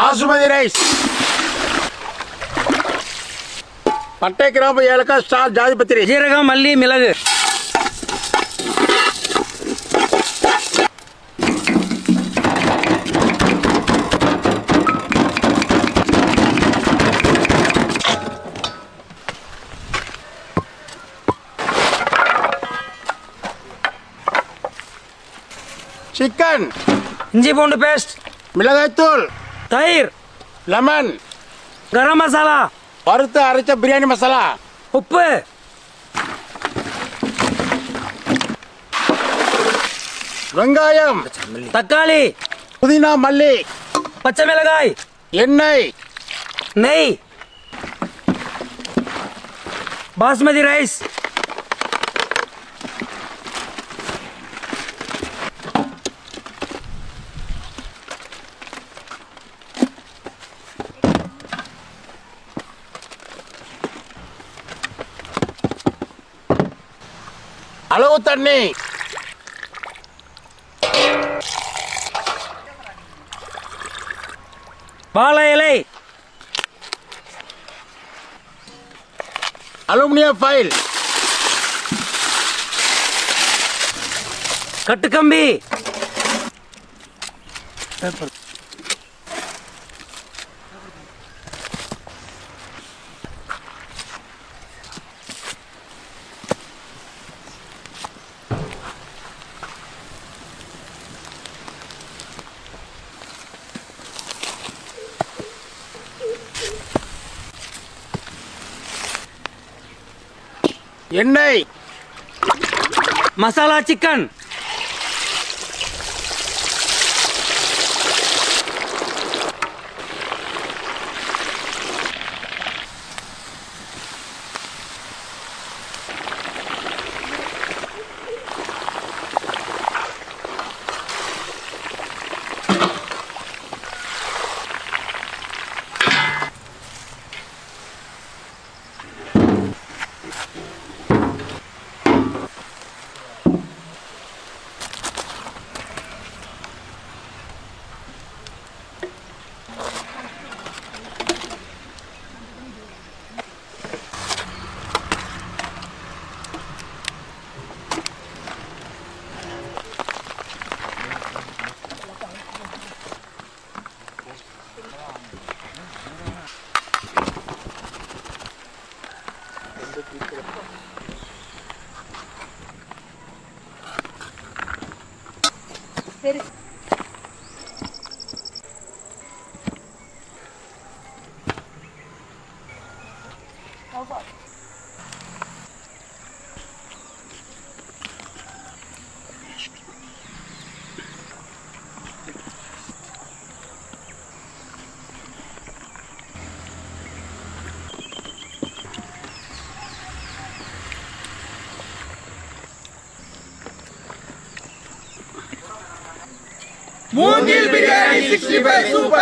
Basmati rice. பட்டை, கிராம்பு, ஏலக்காய், ஸ்டார், ஜாதிபத்திரி, ஜீரகம், மல்லி, மிளகு. சிக்கன், இஞ்சி பூண்டு பேஸ்ட், மிளகாய்த்தூள், தயிர், லெமன், கரம் மசாலா, வறுத்து அரைச்ச பிரியாணி மசாலா, உப்பு, வெங்காயம், தக்காளி, புதினா, மல்லி, பச்சை மிளகாய், எண்ணெய், நெய், பாஸ்மதி ரைஸ், அளவு தண்ணி, வாழை இலை, அலுமினியம் ஃபைல், கட்டுக்கம்பி, எண்ணெய், மசாலா சிக்கன், சரி. மூங்கில் பிரியாணி 65 சூப்பர்.